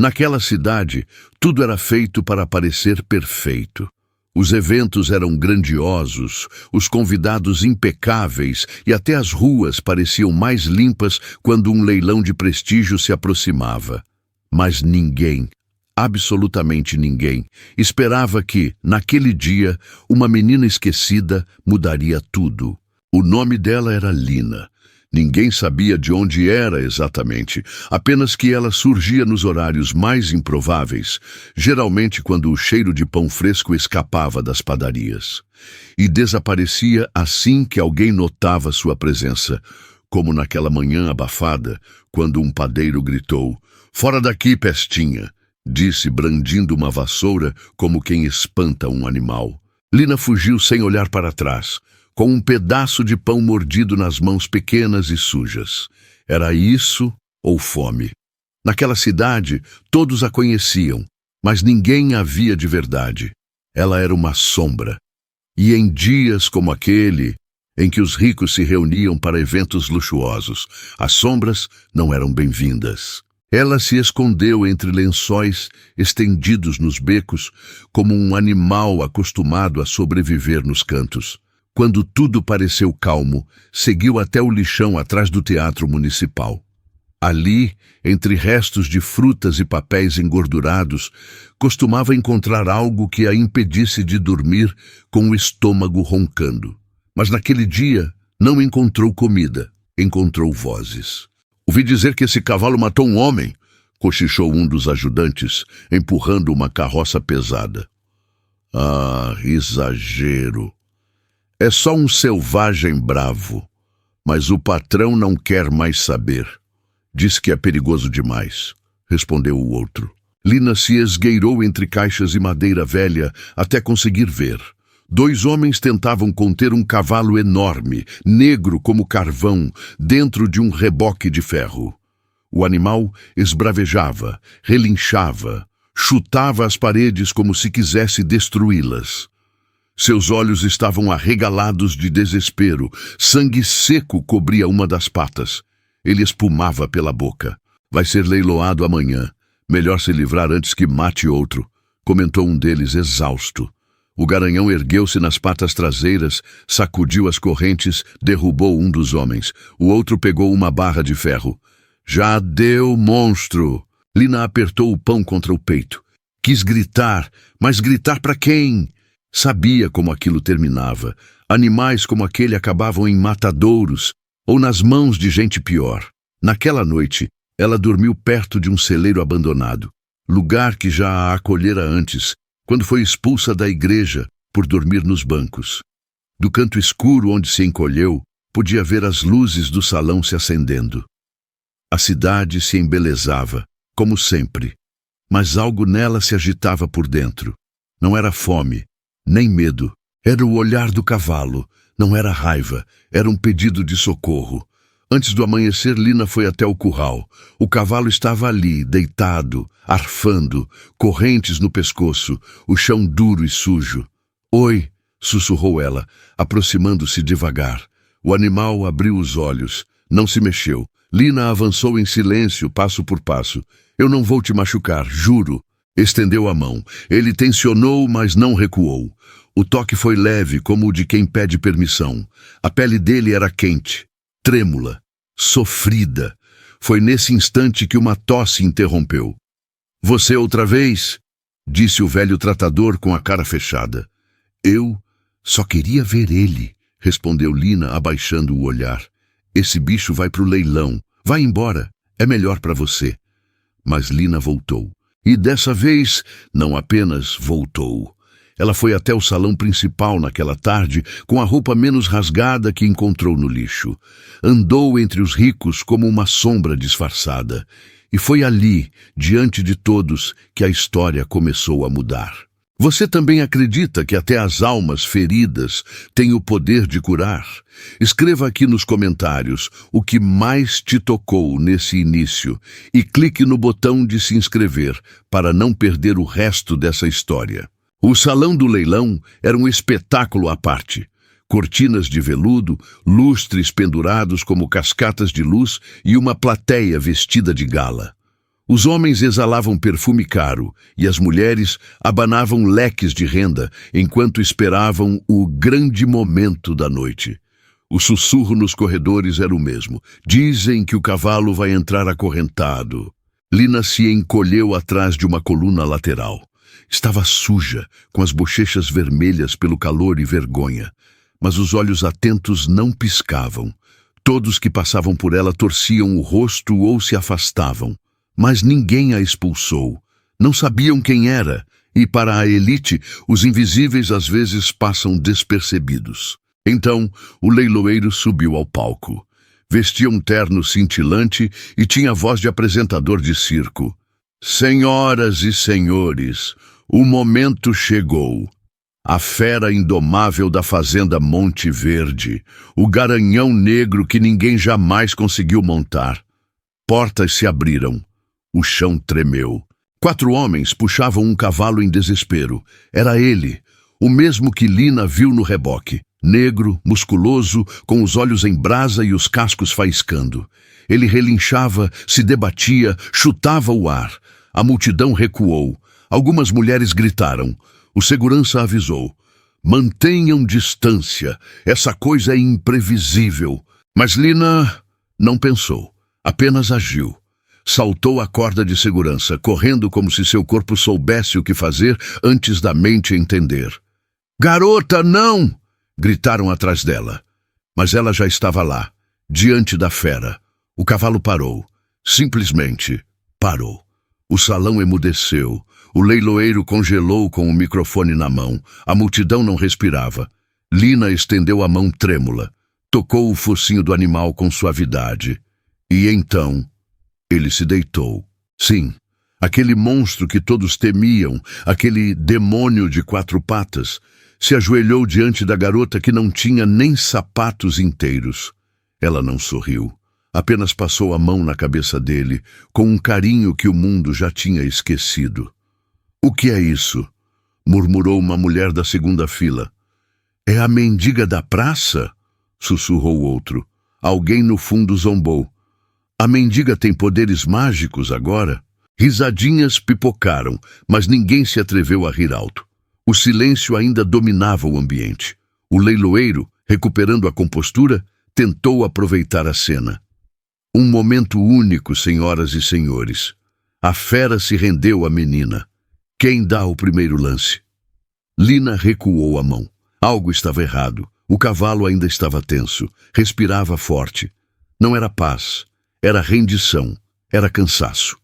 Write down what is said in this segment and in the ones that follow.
Naquela cidade, tudo era feito para parecer perfeito. Os eventos eram grandiosos, os convidados impecáveis e até as ruas pareciam mais limpas quando um leilão de prestígio se aproximava. Mas ninguém, absolutamente ninguém, esperava que, naquele dia, uma menina esquecida mudaria tudo. O nome dela era Lina. Ninguém sabia de onde era exatamente, apenas que ela surgia nos horários mais improváveis, geralmente quando o cheiro de pão fresco escapava das padarias. E desaparecia assim que alguém notava sua presença, como naquela manhã abafada, quando um padeiro gritou: "Fora daqui, pestinha!", disse brandindo uma vassoura como quem espanta um animal. Lina fugiu sem olhar para trás, com um pedaço de pão mordido nas mãos pequenas e sujas. Era isso ou fome. Naquela cidade, todos a conheciam, mas ninguém a via de verdade. Ela era uma sombra. E em dias como aquele, em que os ricos se reuniam para eventos luxuosos, as sombras não eram bem-vindas. Ela se escondeu entre lençóis estendidos nos becos, como um animal acostumado a sobreviver nos cantos. Quando tudo pareceu calmo, seguiu até o lixão atrás do Teatro Municipal. Ali, entre restos de frutas e papéis engordurados, costumava encontrar algo que a impedisse de dormir com o estômago roncando. Mas naquele dia não encontrou comida, encontrou vozes. "Ouvi dizer que esse cavalo matou um homem", cochichou um dos ajudantes, empurrando uma carroça pesada. "Ah, exagero. É só um selvagem bravo, mas o patrão não quer mais saber. Diz que é perigoso demais", respondeu o outro. Lina se esgueirou entre caixas e madeira velha até conseguir ver. 2 homens tentavam conter um cavalo enorme, negro como carvão, dentro de um reboque de ferro. O animal esbravejava, relinchava, chutava as paredes como se quisesse destruí-las. Seus olhos estavam arregalados de desespero, sangue seco cobria uma das patas. Ele espumava pela boca. "Vai ser leiloado amanhã. Melhor se livrar antes que mate outro", comentou um deles exausto. O garanhão ergueu-se nas patas traseiras, sacudiu as correntes, derrubou um dos homens. O outro pegou uma barra de ferro. "Já deu, monstro!" Lina apertou o pão contra o peito. Quis gritar, mas gritar para quem? Sabia como aquilo terminava. Animais como aquele acabavam em matadouros ou nas mãos de gente pior. Naquela noite, ela dormiu perto de um celeiro abandonado, lugar que já a acolhera antes, quando foi expulsa da igreja por dormir nos bancos. Do canto escuro onde se encolheu, podia ver as luzes do salão se acendendo. A cidade se embelezava, como sempre, mas algo nela se agitava por dentro. Não era fome, nem medo. Era o olhar do cavalo. Não era raiva, era um pedido de socorro. Antes do amanhecer, Lina foi até o curral. O cavalo estava ali, deitado, arfando, correntes no pescoço, o chão duro e sujo. "Oi", sussurrou ela, aproximando-se devagar. O animal abriu os olhos, não se mexeu. Lina avançou em silêncio, passo por passo. "Eu não vou te machucar, juro." Estendeu a mão. Ele tensionou, mas não recuou. O toque foi leve, como o de quem pede permissão. A pele dele era quente, trêmula, sofrida. Foi nesse instante que uma tosse interrompeu. "Você outra vez?", disse o velho tratador com a cara fechada. "Eu só queria ver ele", respondeu Lina, abaixando o olhar. "Esse bicho vai pro leilão. Vai embora. É melhor para você." Mas Lina voltou. E dessa vez, não apenas voltou. Ela foi até o salão principal naquela tarde com a roupa menos rasgada que encontrou no lixo. Andou entre os ricos como uma sombra disfarçada. E foi ali, diante de todos, que a história começou a mudar. Você também acredita que até as almas feridas têm o poder de curar? Escreva aqui nos comentários o que mais te tocou nesse início e clique no botão de se inscrever para não perder o resto dessa história. O salão do leilão era um espetáculo à parte. Cortinas de veludo, lustres pendurados como cascatas de luz e uma plateia vestida de gala. Os homens exalavam perfume caro e as mulheres abanavam leques de renda enquanto esperavam o grande momento da noite. O sussurro nos corredores era o mesmo. Dizem que o cavalo vai entrar acorrentado. Lina se encolheu atrás de uma coluna lateral. Estava suja, com as bochechas vermelhas pelo calor e vergonha, mas os olhos atentos não piscavam. Todos que passavam por ela torciam o rosto ou se afastavam. Mas ninguém a expulsou. Não sabiam quem era, e para a elite, os invisíveis às vezes passam despercebidos. Então, o leiloeiro subiu ao palco. Vestia um terno cintilante e tinha voz de apresentador de circo. Senhoras e senhores, o momento chegou. A fera indomável da fazenda Monte Verde, o garanhão negro que ninguém jamais conseguiu montar. Portas se abriram. O chão tremeu. 4 homens puxavam um cavalo em desespero. Era ele, o mesmo que Lina viu no reboque. Negro, musculoso, com os olhos em brasa e os cascos faiscando. Ele relinchava, se debatia, chutava o ar. A multidão recuou. Algumas mulheres gritaram. O segurança avisou. Mantenham distância. Essa coisa é imprevisível. Mas Lina não pensou. Apenas agiu. Saltou a corda de segurança, correndo como se seu corpo soubesse o que fazer antes da mente entender. Garota, não! Gritaram atrás dela. Mas ela já estava lá, diante da fera. O cavalo parou. Simplesmente parou. O salão emudeceu. O leiloeiro congelou com o microfone na mão. A multidão não respirava. Lina estendeu a mão trêmula. Tocou o focinho do animal com suavidade. E então ele se deitou. Sim, aquele monstro que todos temiam, aquele demônio de 4 patas, se ajoelhou diante da garota que não tinha nem sapatos inteiros. Ela não sorriu, apenas passou a mão na cabeça dele, com um carinho que o mundo já tinha esquecido. O que é isso? Murmurou uma mulher da segunda fila. É a mendiga da praça? Sussurrou outro. Alguém no fundo zombou. A mendiga tem poderes mágicos agora? Risadinhas pipocaram, mas ninguém se atreveu a rir alto. O silêncio ainda dominava o ambiente. O leiloeiro, recuperando a compostura, tentou aproveitar a cena. Um momento único, senhoras e senhores. A fera se rendeu à menina. Quem dá o primeiro lance? Lina recuou a mão. Algo estava errado. O cavalo ainda estava tenso. Respirava forte. Não era paz. Era rendição, era cansaço.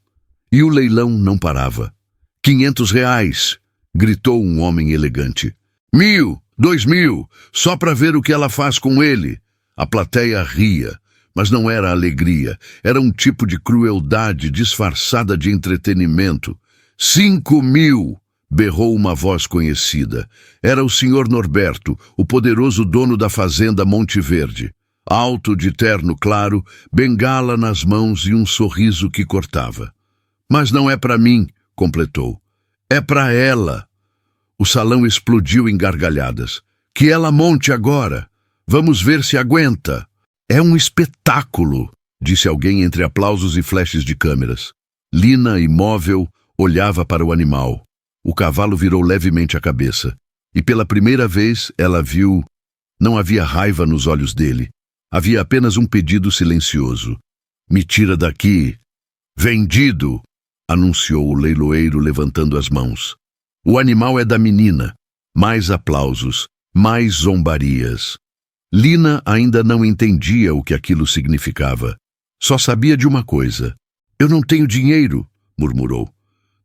E o leilão não parava. 500 reais, gritou um homem elegante. 1000, 2000, só para ver o que ela faz com ele. A plateia ria, mas não era alegria. Era um tipo de crueldade disfarçada de entretenimento. 5.000, berrou uma voz conhecida. Era o senhor Norberto, o poderoso dono da fazenda Monte Verde. Alto de terno claro, bengala nas mãos e um sorriso que cortava. Mas não é para mim, completou. É para ela. O salão explodiu em gargalhadas. Que ela monte agora. Vamos ver se aguenta. É um espetáculo, disse alguém entre aplausos e flashes de câmeras. Lina, imóvel, olhava para o animal. O cavalo virou levemente a cabeça. E pela primeira vez ela viu... Não havia raiva nos olhos dele. Havia apenas um pedido silencioso. Me tira daqui. Vendido, anunciou o leiloeiro levantando as mãos. O animal é da menina. Mais aplausos, mais zombarias. Lina ainda não entendia o que aquilo significava. Só sabia de uma coisa. Eu não tenho dinheiro, murmurou.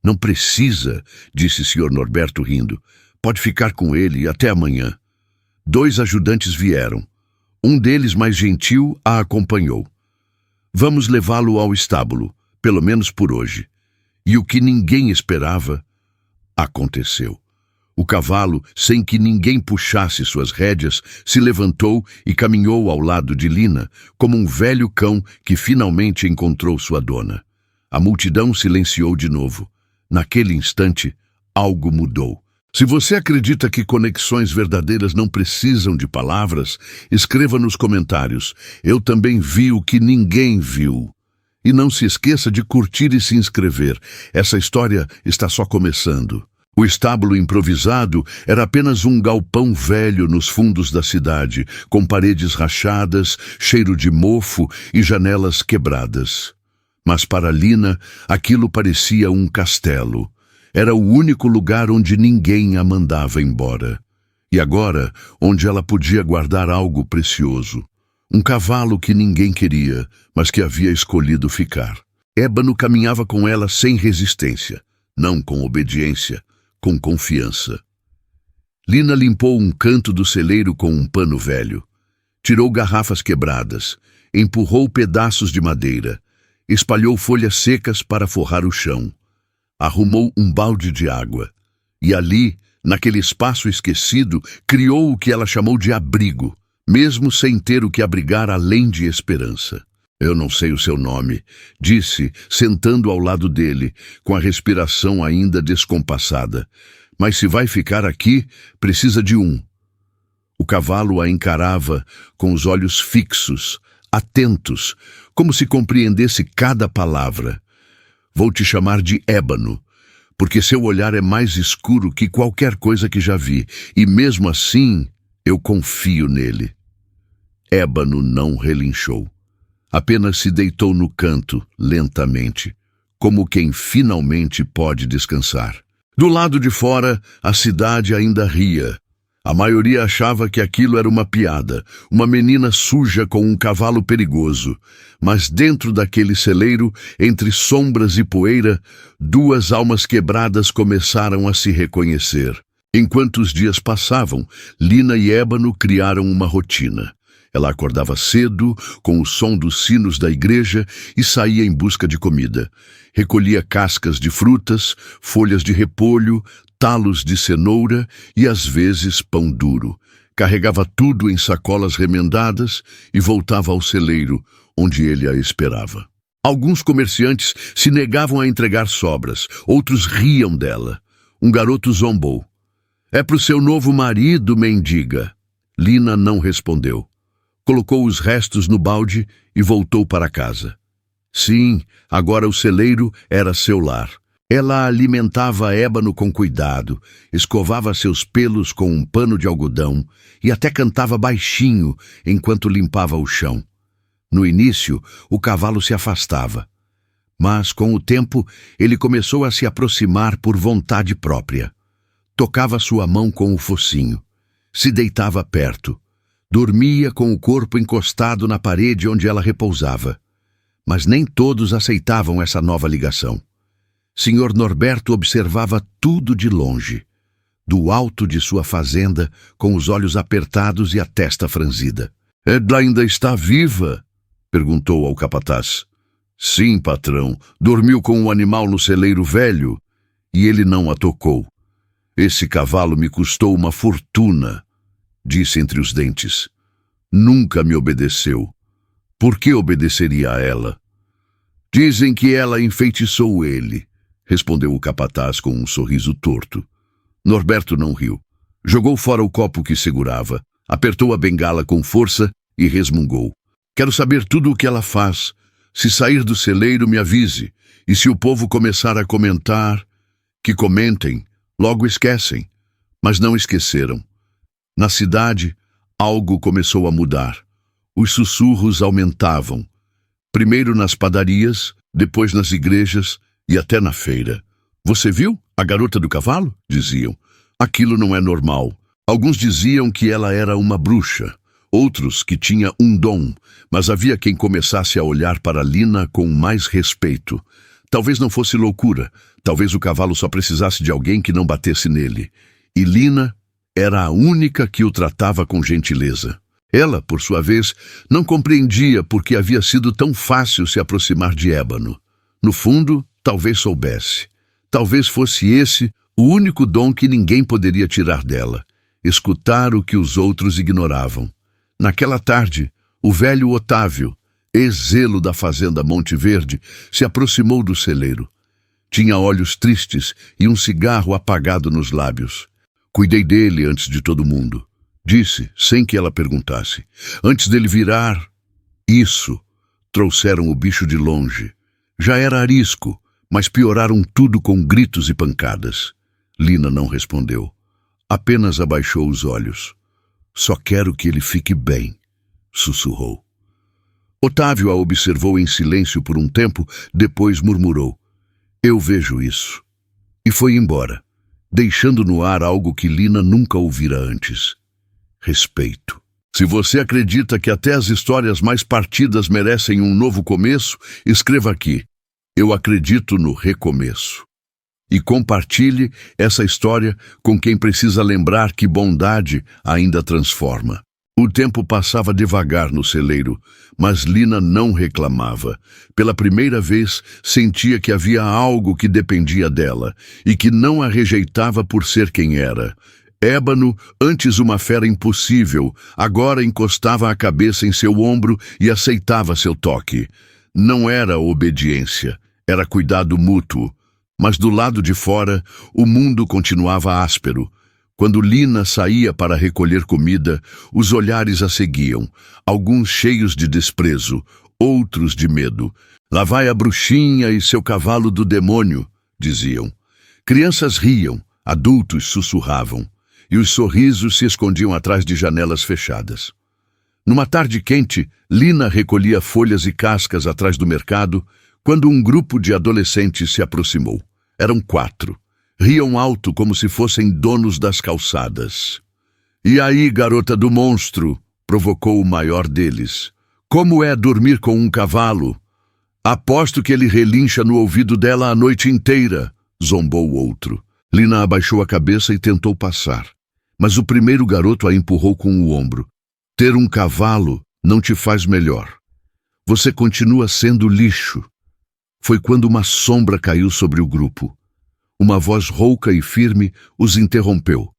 Não precisa, disse Sr. Norberto rindo. Pode ficar com ele até amanhã. 2 ajudantes vieram. Um deles, mais gentil, a acompanhou. Vamos levá-lo ao estábulo, pelo menos por hoje. E o que ninguém esperava, aconteceu. O cavalo, sem que ninguém puxasse suas rédeas, se levantou e caminhou ao lado de Lina, como um velho cão que finalmente encontrou sua dona. A multidão silenciou de novo. Naquele instante, algo mudou. Se você acredita que conexões verdadeiras não precisam de palavras, escreva nos comentários. Eu também vi o que ninguém viu. E não se esqueça de curtir e se inscrever. Essa história está só começando. O estábulo improvisado era apenas um galpão velho nos fundos da cidade, com paredes rachadas, cheiro de mofo e janelas quebradas. Mas para Lina, aquilo parecia um castelo. Era o único lugar onde ninguém a mandava embora. E agora, onde ela podia guardar algo precioso. Um cavalo que ninguém queria, mas que havia escolhido ficar. Ébano caminhava com ela sem resistência, não com obediência, com confiança. Lina limpou um canto do celeiro com um pano velho. Tirou garrafas quebradas, empurrou pedaços de madeira, espalhou folhas secas para forrar o chão. Arrumou um balde de água. E ali, naquele espaço esquecido, criou o que ela chamou de abrigo, mesmo sem ter o que abrigar além de esperança. Eu não sei o seu nome, disse, sentando ao lado dele, com a respiração ainda descompassada. Mas se vai ficar aqui, precisa de um. O cavalo a encarava com os olhos fixos, atentos, como se compreendesse cada palavra. Vou te chamar de Ébano, porque seu olhar é mais escuro que qualquer coisa que já vi, e mesmo assim eu confio nele. Ébano não relinchou. Apenas se deitou no canto, lentamente, como quem finalmente pode descansar. Do lado de fora, a cidade ainda ria. A maioria achava que aquilo era uma piada, uma menina suja com um cavalo perigoso. Mas dentro daquele celeiro, entre sombras e poeira, duas almas quebradas começaram a se reconhecer. Enquanto os dias passavam, Lina e Ébano criaram uma rotina. Ela acordava cedo, com o som dos sinos da igreja, e saía em busca de comida. Recolhia cascas de frutas, folhas de repolho, talos de cenoura e, às vezes, pão duro. Carregava tudo em sacolas remendadas e voltava ao celeiro, onde ele a esperava. Alguns comerciantes se negavam a entregar sobras, outros riam dela. Um garoto zombou. "É pro seu novo marido, mendiga." Lina não respondeu. Colocou os restos no balde e voltou para casa. Sim, agora o celeiro era seu lar. Ela alimentava Ébano com cuidado, escovava seus pelos com um pano de algodão e até cantava baixinho enquanto limpava o chão. No início, o cavalo se afastava. Mas, com o tempo, ele começou a se aproximar por vontade própria. Tocava sua mão com o focinho. Se deitava perto. Dormia com o corpo encostado na parede onde ela repousava. Mas nem todos aceitavam essa nova ligação. Sr. Norberto observava tudo de longe, do alto de sua fazenda, com os olhos apertados e a testa franzida. "Ela ainda está viva?" perguntou ao capataz. "Sim, patrão. Dormiu com um animal no celeiro velho e ele não a tocou. Esse cavalo me custou uma fortuna", disse entre os dentes. "Nunca me obedeceu. Por que obedeceria a ela?" "Dizem que ela enfeitiçou ele", respondeu o capataz com um sorriso torto. Norberto não riu. Jogou fora o copo que segurava, apertou a bengala com força e resmungou. "Quero saber tudo o que ela faz. Se sair do celeiro, me avise. E se o povo começar a comentar, que comentem. Logo esquecem." Mas não esqueceram. Na cidade, algo começou a mudar. Os sussurros aumentavam. Primeiro nas padarias, depois nas igrejas e até na feira. "Você viu a garota do cavalo?" diziam. "Aquilo não é normal." Alguns diziam que ela era uma bruxa, outros que tinha um dom, mas havia quem começasse a olhar para Lina com mais respeito. Talvez não fosse loucura, talvez o cavalo só precisasse de alguém que não batesse nele. E Lina era a única que o tratava com gentileza. Ela, por sua vez, não compreendia por que havia sido tão fácil se aproximar de Ébano. No fundo, talvez soubesse. Talvez fosse esse o único dom que ninguém poderia tirar dela: escutar o que os outros ignoravam. Naquela tarde, o velho Otávio, ex-zelo da fazenda Monte Verde, se aproximou do celeiro. Tinha olhos tristes e um cigarro apagado nos lábios. "Cuidei dele antes de todo mundo", disse, sem que ela perguntasse. "Antes dele virar isso, Trouxeram o bicho de longe. Já era arisco, mas pioraram tudo com gritos e pancadas. Lina não respondeu. Apenas abaixou os olhos. Só quero que ele fique bem, sussurrou. Otávio a observou em silêncio por um tempo, depois murmurou. Eu vejo isso. E foi embora, deixando no ar algo que Lina nunca ouvira antes. Respeito. Se você acredita que até as histórias mais partidas merecem um novo começo, escreva aqui. Eu acredito no recomeço. E compartilhe essa história com quem precisa lembrar que bondade ainda transforma. O tempo passava devagar no celeiro, mas Lina não reclamava. Pela primeira vez, sentia que havia algo que dependia dela e que não a rejeitava por ser quem era. Ébano, antes uma fera impossível, agora encostava a cabeça em seu ombro e aceitava seu toque. Não era obediência, era cuidado mútuo. Mas do lado de fora, o mundo continuava áspero. Quando Lina saía para recolher comida, os olhares a seguiam, alguns cheios de desprezo, outros de medo. Lá vai a bruxinha e seu cavalo do demônio, diziam. Crianças riam, adultos sussurravam, e os sorrisos se escondiam atrás de janelas fechadas. Numa tarde quente, Lina recolhia folhas e cascas atrás do mercado, quando um grupo de adolescentes se aproximou. Eram 4. Riam alto como se fossem donos das calçadas. E aí, garota do monstro, provocou o maior deles. Como é dormir com um cavalo? Aposto que ele relincha no ouvido dela a noite inteira, zombou o outro. Lina abaixou a cabeça e tentou passar. Mas o primeiro garoto a empurrou com o ombro. Ter um cavalo não te faz melhor. Você continua sendo lixo. Foi quando uma sombra caiu sobre o grupo. Uma voz rouca e firme os interrompeu.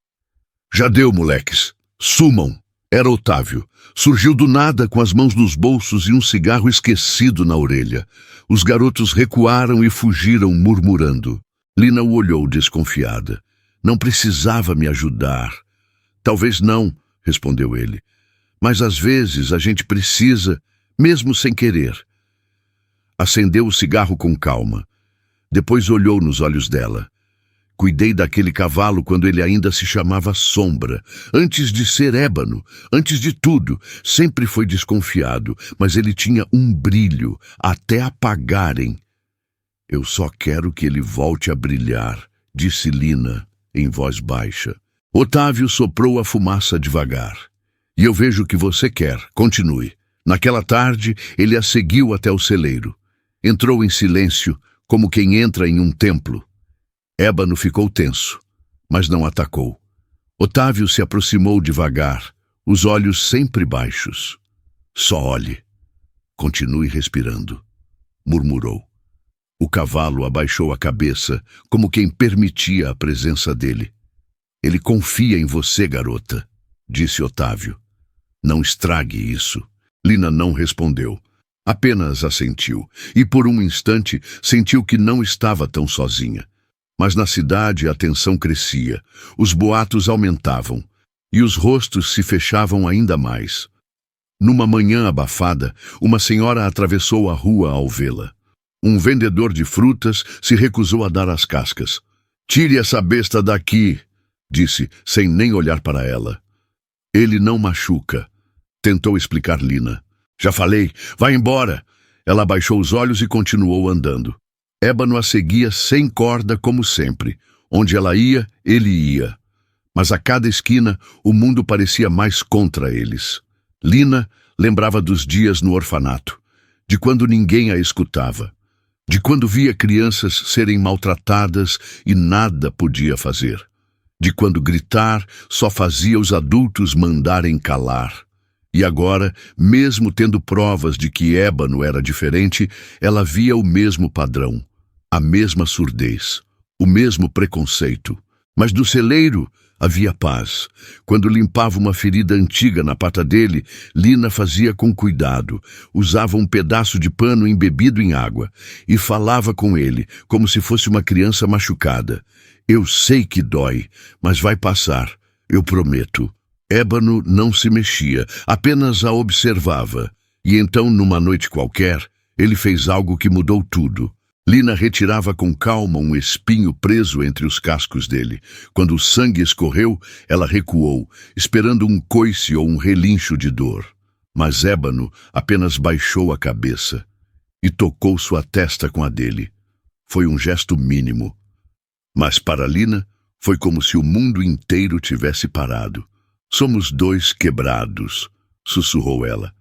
Já deu, moleques. Sumam. Era Otávio. Surgiu do nada com as mãos nos bolsos e um cigarro esquecido na orelha. Os garotos recuaram e fugiram murmurando. Lina o olhou desconfiada. Não precisava me ajudar. Talvez não, respondeu ele. Mas às vezes a gente precisa, mesmo sem querer. Acendeu o cigarro com calma. Depois olhou nos olhos dela. Cuidei daquele cavalo quando ele ainda se chamava Sombra. Antes de ser Ébano, antes de tudo, sempre foi desconfiado, mas ele tinha um brilho, até apagarem. Eu só quero que ele volte a brilhar, disse Lina, em voz baixa. Otávio soprou a fumaça devagar. E eu vejo o que você quer, continue. Naquela tarde, ele a seguiu até o celeiro. Entrou em silêncio, como quem entra em um templo. Ébano ficou tenso, mas não atacou. Otávio se aproximou devagar, os olhos sempre baixos. Só olhe. Continue respirando, murmurou. O cavalo abaixou a cabeça, como quem permitia a presença dele. Ele confia em você, garota, disse Otávio. Não estrague isso. Lina não respondeu. Apenas assentiu, e por um instante sentiu que não estava tão sozinha. Mas na cidade a tensão crescia, os boatos aumentavam, e os rostos se fechavam ainda mais. Numa manhã abafada, uma senhora atravessou a rua ao vê-la. Um vendedor de frutas se recusou a dar as cascas. Tire essa besta daqui, disse, sem nem olhar para ela. Ele não machuca, tentou explicar Lina. Já falei, vai embora. Ela abaixou os olhos e continuou andando. Ébano a seguia sem corda como sempre. Onde ela ia, ele ia. Mas a cada esquina, o mundo parecia mais contra eles. Lina lembrava dos dias no orfanato, de quando ninguém a escutava, de quando via crianças serem maltratadas e nada podia fazer, de quando gritar só fazia os adultos mandarem calar. E agora, mesmo tendo provas de que Ébano era diferente, ela via o mesmo padrão, a mesma surdez, o mesmo preconceito. Mas do celeiro havia paz. Quando limpava uma ferida antiga na pata dele, Lina fazia com cuidado, usava um pedaço de pano embebido em água e falava com ele como se fosse uma criança machucada. Eu sei que dói, mas vai passar, eu prometo. Ébano não se mexia, apenas a observava. E então, numa noite qualquer, ele fez algo que mudou tudo. Lina retirava com calma um espinho preso entre os cascos dele. Quando o sangue escorreu, ela recuou, esperando um coice ou um relincho de dor. Mas Ébano apenas baixou a cabeça e tocou sua testa com a dele. Foi um gesto mínimo. Mas para Lina, foi como se o mundo inteiro tivesse parado. Somos dois quebrados, sussurrou ela.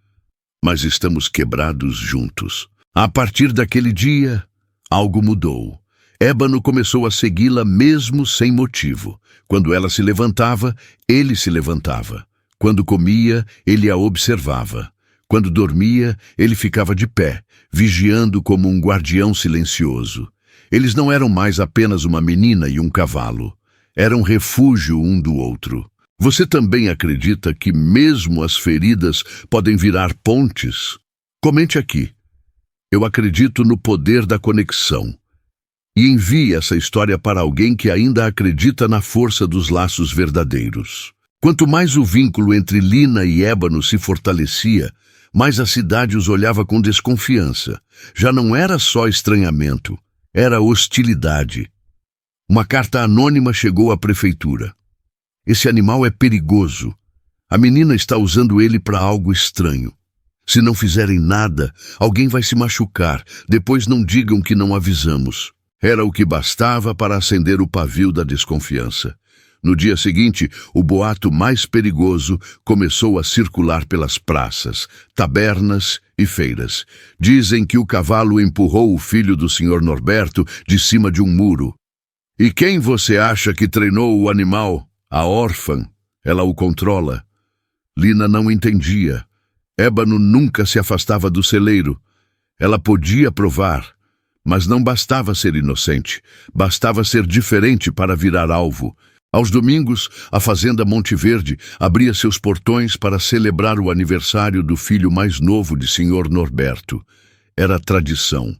Mas estamos quebrados juntos. A partir daquele dia, algo mudou. Ébano começou a segui-la mesmo sem motivo. Quando ela se levantava, ele se levantava. Quando comia, ele a observava. Quando dormia, ele ficava de pé, vigiando como um guardião silencioso. Eles não eram mais apenas uma menina e um cavalo. Eram refúgio um do outro. Você também acredita que mesmo as feridas podem virar pontes? Comente aqui. Eu acredito no poder da conexão. E envie essa história para alguém que ainda acredita na força dos laços verdadeiros. Quanto mais o vínculo entre Lina e Ébano se fortalecia, mais a cidade os olhava com desconfiança. Já não era só estranhamento, era hostilidade. Uma carta anônima chegou à prefeitura. Esse animal é perigoso. A menina está usando ele para algo estranho. Se não fizerem nada, alguém vai se machucar. Depois não digam que não avisamos. Era o que bastava para acender o pavio da desconfiança. No dia seguinte, o boato mais perigoso começou a circular pelas praças, tabernas e feiras. Dizem que o cavalo empurrou o filho do Sr. Norberto de cima de um muro. E quem você acha que treinou o animal? A órfã. Ela o controla. Lina não entendia. Ébano nunca se afastava do celeiro. Ela podia provar, mas não bastava ser inocente. Bastava ser diferente para virar alvo. Aos domingos, a fazenda Monte Verde abria seus portões para celebrar o aniversário do filho mais novo de Sr. Norberto. Era tradição.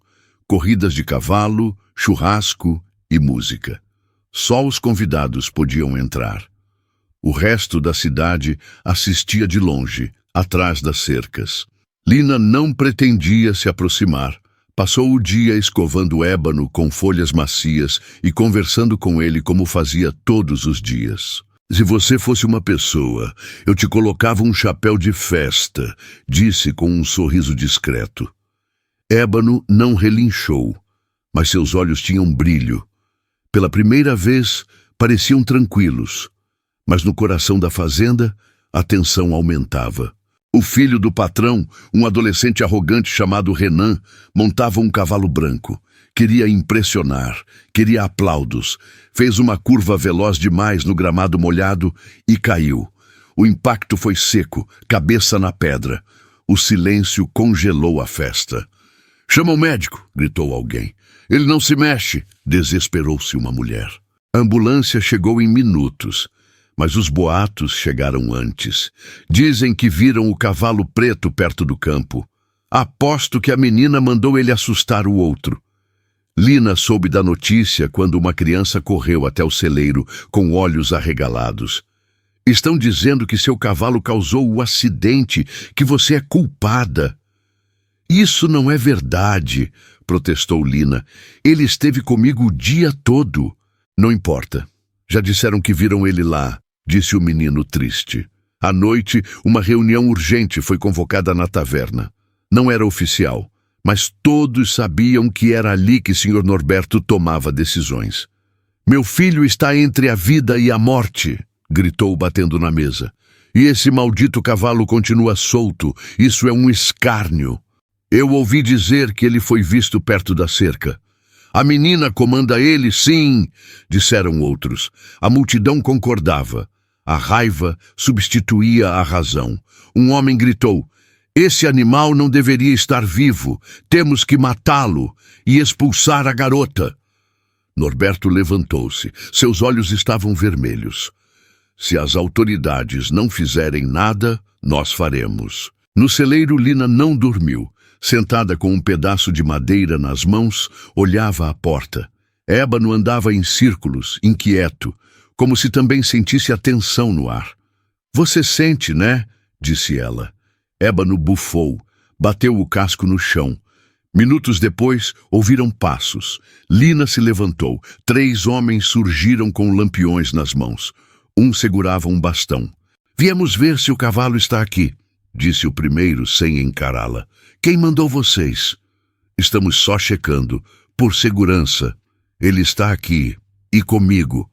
Corridas de cavalo, churrasco e música. Só os convidados podiam entrar. O resto da cidade assistia de longe, atrás das cercas. Lina não pretendia se aproximar. Passou o dia escovando ébano com folhas macias e conversando com ele como fazia todos os dias. Se você fosse uma pessoa, eu te colocava um chapéu de festa, disse com um sorriso discreto. Ébano não relinchou, mas seus olhos tinham brilho. Pela primeira vez, pareciam tranquilos, mas no coração da fazenda, a tensão aumentava. O filho do patrão, um adolescente arrogante chamado Renan, montava um cavalo branco. Queria impressionar, queria aplausos. Fez uma curva veloz demais no gramado molhado e caiu. O impacto foi seco, cabeça na pedra. O silêncio congelou a festa. «Chama o médico!» gritou alguém. «Ele não se mexe!» desesperou-se uma mulher. A ambulância chegou em minutos. Mas os boatos chegaram antes. Dizem que viram o cavalo preto perto do campo. Aposto que a menina mandou ele assustar o outro. Lina soube da notícia quando uma criança correu até o celeiro com olhos arregalados. Estão dizendo que seu cavalo causou o acidente, que você é culpada. Isso não é verdade, protestou Lina. Ele esteve comigo o dia todo. Não importa. Já disseram que viram ele lá, disse o menino triste. À noite, uma reunião urgente foi convocada na taverna. Não era oficial, mas todos sabiam que era ali que Sr. Norberto tomava decisões. Meu filho está entre a vida e a morte, gritou batendo na mesa. E esse maldito cavalo continua solto. Isso é um escárnio. Eu ouvi dizer que ele foi visto perto da cerca. A menina comanda ele, sim, disseram outros. A multidão concordava. A raiva substituía a razão. Um homem gritou: esse animal não deveria estar vivo. Temos que matá-lo e expulsar a garota. Norberto levantou-se. Seus olhos estavam vermelhos. Se as autoridades não fizerem nada, nós faremos. No celeiro, Lina não dormiu. Sentada com um pedaço de madeira nas mãos, olhava a porta. Ébano andava em círculos, inquieto, como se também sentisse a tensão no ar. Você sente, né? Disse ela. Ébano bufou. bateu o casco no chão. Minutos depois, ouviram passos. Lina se levantou. 3 homens surgiram com lampiões nas mãos. Um segurava um bastão. Viemos ver se o cavalo está aqui, disse o primeiro sem encará-la. Quem mandou vocês? Estamos só checando, por segurança. Ele está aqui, e comigo.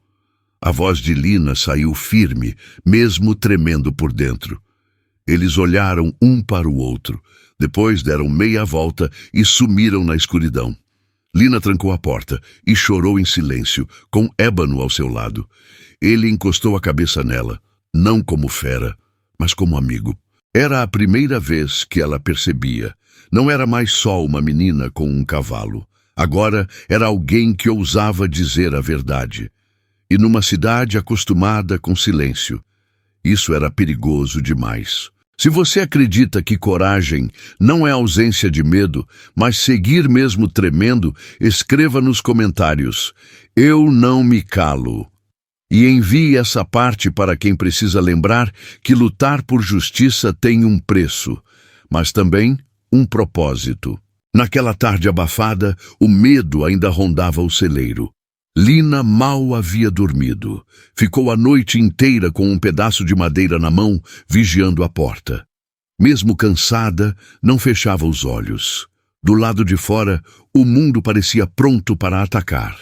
A voz de Lina saiu firme, mesmo tremendo por dentro. Eles olharam um para o outro. Depois deram meia volta e sumiram na escuridão. Lina trancou a porta e chorou em silêncio, com Ébano ao seu lado. Ele encostou a cabeça nela, não como fera, mas como amigo. Era a primeira vez que ela percebia. Não era mais só uma menina com um cavalo. Agora era alguém que ousava dizer a verdade. E numa cidade acostumada com silêncio. Isso era perigoso demais. Se você acredita que coragem não é ausência de medo, mas seguir mesmo tremendo, escreva nos comentários: eu não me calo. E envie essa parte para quem precisa lembrar que lutar por justiça tem um preço, mas também um propósito. Naquela tarde abafada, o medo ainda rondava o celeiro. Lina mal havia dormido. Ficou a noite inteira com um pedaço de madeira na mão, vigiando a porta. Mesmo cansada, não fechava os olhos. Do lado de fora, o mundo parecia pronto para atacar.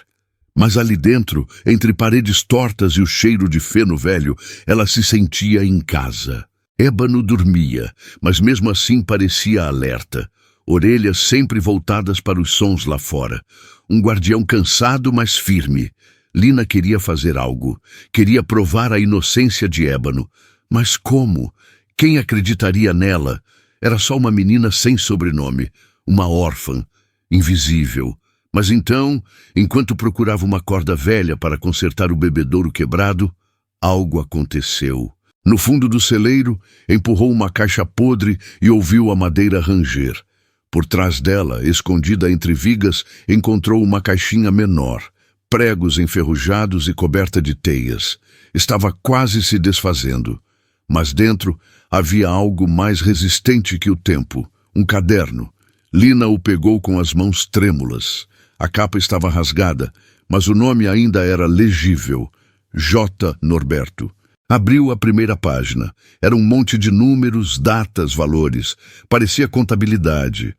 Mas ali dentro, entre paredes tortas e o cheiro de feno velho, ela se sentia em casa. Ébano dormia, mas mesmo assim parecia alerta. Orelhas sempre voltadas para os sons lá fora. Um guardião cansado, mas firme. Lina queria fazer algo. Queria provar a inocência de Ébano. Mas como? Quem acreditaria nela? Era só uma menina sem sobrenome. Uma órfã. Invisível. Mas então, enquanto procurava uma corda velha para consertar o bebedouro quebrado, algo aconteceu. No fundo do celeiro, empurrou uma caixa podre e ouviu a madeira ranger. Por trás dela, escondida entre vigas, encontrou uma caixinha menor, pregos enferrujados e coberta de teias. Estava quase se desfazendo. Mas dentro havia algo mais resistente que o tempo, um caderno. Lina o pegou com as mãos trêmulas. A capa estava rasgada, mas o nome ainda era legível. J. Norberto. Abriu a primeira página. Era um monte de números, datas, valores. Parecia contabilidade.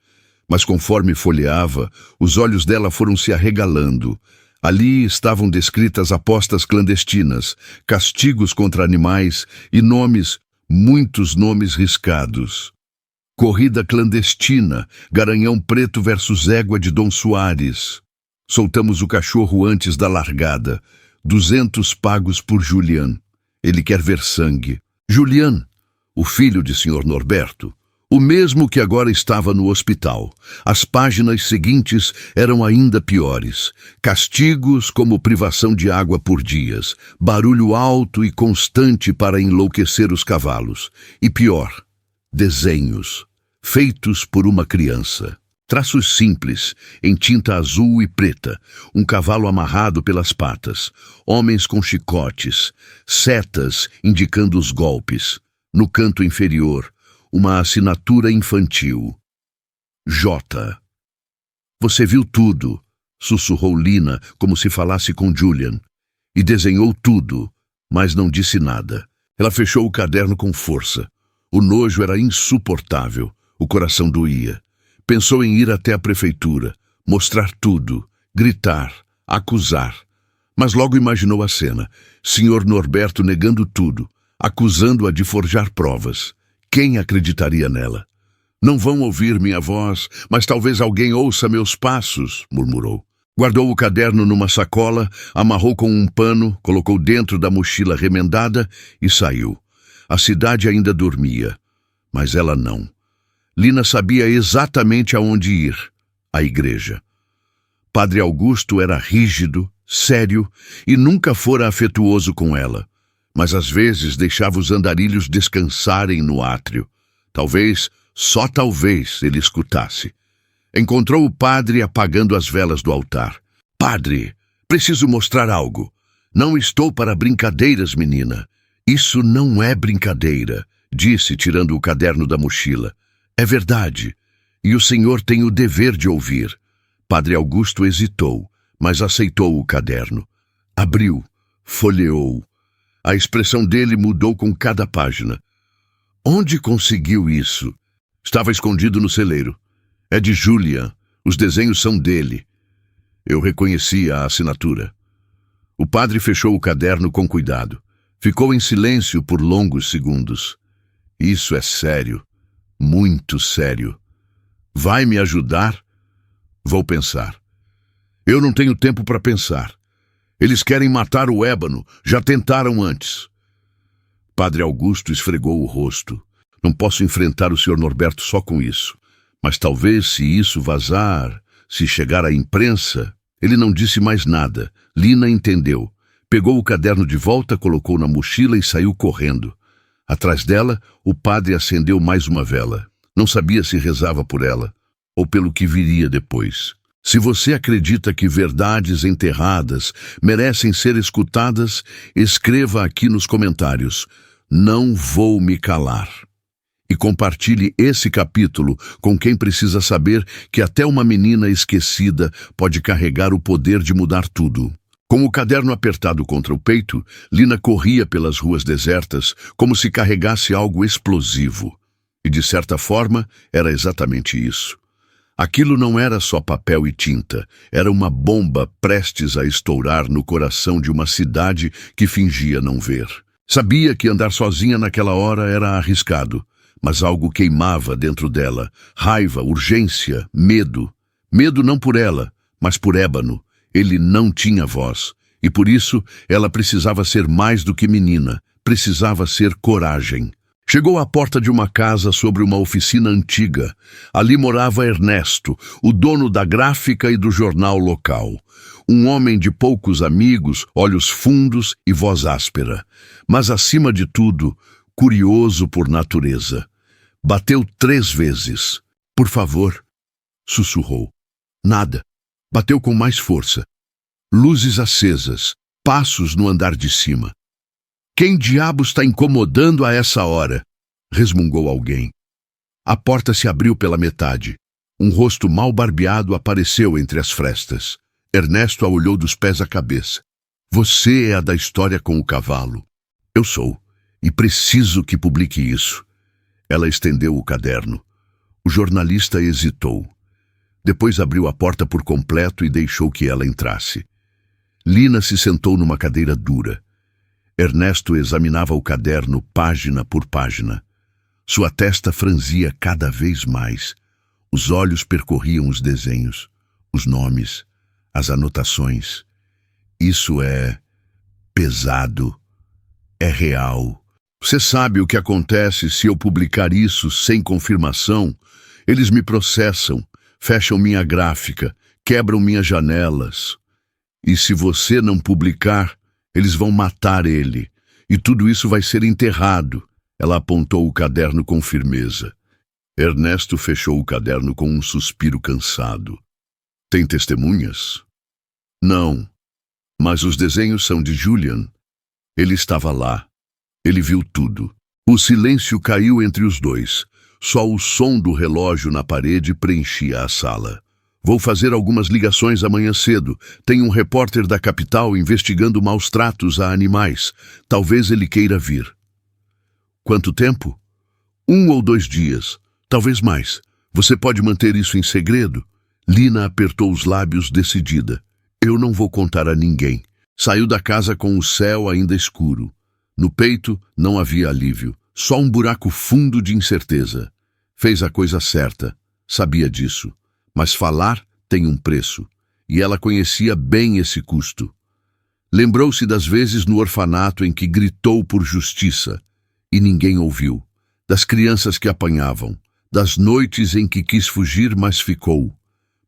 Mas conforme folheava, os olhos dela foram se arregalando. Ali estavam descritas apostas clandestinas, castigos contra animais e nomes, muitos nomes riscados. Corrida clandestina, Garanhão Preto versus Égua de Dom Soares. Soltamos o cachorro antes da largada. 200 pagos por Julian. Ele quer ver sangue. Julian, o filho de Sr. Norberto, o mesmo que agora estava no hospital. As páginas seguintes eram ainda piores. Castigos como privação de água por dias, barulho alto e constante para enlouquecer os cavalos. E pior, desenhos, feitos por uma criança. Traços simples, em tinta azul e preta, um cavalo amarrado pelas patas, homens com chicotes, setas indicando os golpes. No canto inferior, uma assinatura infantil. J. Você viu tudo, sussurrou Lina como se falasse com Julian. E desenhou tudo, mas não disse nada. Ela fechou o caderno com força. O nojo era insuportável, o coração doía. Pensou em ir até a prefeitura, mostrar tudo, gritar, acusar. Mas logo imaginou a cena. Sr. Norberto negando tudo, acusando-a de forjar provas. Quem acreditaria nela? Não vão ouvir minha voz, mas talvez alguém ouça meus passos, murmurou. Guardou o caderno numa sacola, amarrou com um pano, colocou dentro da mochila remendada e saiu. A cidade ainda dormia, mas ela não. Lina sabia exatamente aonde ir, a igreja. Padre Augusto era rígido, sério e nunca fora afetuoso com ela, mas às vezes deixava os andarilhos descansarem no átrio. Talvez, só talvez, ele escutasse. Encontrou o padre apagando as velas do altar. Padre, preciso mostrar algo. Não estou para brincadeiras, menina. Isso não é brincadeira, disse, tirando o caderno da mochila. É verdade, e o senhor tem o dever de ouvir. Padre Augusto hesitou, mas aceitou o caderno. Abriu, folheou. A expressão dele mudou com cada página. Onde conseguiu isso? Estava escondido no celeiro. É de Julian. Os desenhos são dele. Eu reconheci a assinatura. O padre fechou o caderno com cuidado. Ficou em silêncio por longos segundos. Isso é sério. Muito sério. Vai me ajudar? Vou pensar. Eu não tenho tempo para pensar. Eles querem matar o Ébano. Já tentaram antes. Padre Augusto esfregou o rosto. Não posso enfrentar o Sr. Norberto só com isso. Mas talvez, se isso vazar, se chegar à imprensa... Ele não disse mais nada. Lina entendeu. Pegou o caderno de volta, colocou na mochila e saiu correndo. Atrás dela, o padre acendeu mais uma vela. Não sabia se rezava por ela ou pelo que viria depois. Se você acredita que verdades enterradas merecem ser escutadas, escreva aqui nos comentários: não vou me calar. E compartilhe esse capítulo com quem precisa saber que até uma menina esquecida pode carregar o poder de mudar tudo. Com o caderno apertado contra o peito, Lina corria pelas ruas desertas como se carregasse algo explosivo. E, de certa forma, era exatamente isso. Aquilo não era só papel e tinta, era uma bomba prestes a estourar no coração de uma cidade que fingia não ver. Sabia que andar sozinha naquela hora era arriscado. Mas algo queimava dentro dela. Raiva, urgência, medo. Medo não por ela, mas por Ébano. Ele não tinha voz. E por isso ela precisava ser mais do que menina. Precisava ser coragem. Chegou à porta de uma casa sobre uma oficina antiga. Ali morava Ernesto, o dono da gráfica e do jornal local. Um homem de poucos amigos, olhos fundos e voz áspera. Mas, acima de tudo, curioso por natureza. Bateu 3 vezes. Por favor, sussurrou. Nada. Bateu com mais força. Luzes acesas, passos no andar de cima. Quem diabo está incomodando a essa hora? Resmungou alguém. A porta se abriu pela metade. Um rosto mal barbeado apareceu entre as frestas. Ernesto a olhou dos pés à cabeça. Você é a da história com o cavalo. Eu sou. E preciso que publique isso. Ela estendeu o caderno. O jornalista hesitou. Depois abriu a porta por completo e deixou que ela entrasse. Lina se sentou numa cadeira dura. Ernesto examinava o caderno página por página. Sua testa franzia cada vez mais. Os olhos percorriam os desenhos, os nomes, as anotações. Isso é pesado. É real. Você sabe o que acontece se eu publicar isso sem confirmação? Eles me processam, fecham minha gráfica, quebram minhas janelas. E se você não publicar, eles vão matar ele. E tudo isso vai ser enterrado. Ela apontou o caderno com firmeza. Ernesto fechou o caderno com um suspiro cansado. Tem testemunhas? Não. Mas os desenhos são de Julian. Ele estava lá. Ele viu tudo. O silêncio caiu entre os dois. Só o som do relógio na parede preenchia a sala. Vou fazer algumas ligações amanhã cedo. Tem um repórter da capital investigando maus tratos a animais. Talvez ele queira vir. Quanto tempo? 1 ou 2 dias. Talvez mais. Você pode manter isso em segredo? Lina apertou os lábios decidida. Eu não vou contar a ninguém. Saiu da casa com o céu ainda escuro. No peito não havia alívio, só um buraco fundo de incerteza. Fez a coisa certa, sabia disso. Mas falar tem um preço, e ela conhecia bem esse custo. Lembrou-se das vezes no orfanato em que gritou por justiça, e ninguém ouviu. Das crianças que apanhavam, das noites em que quis fugir, mas ficou.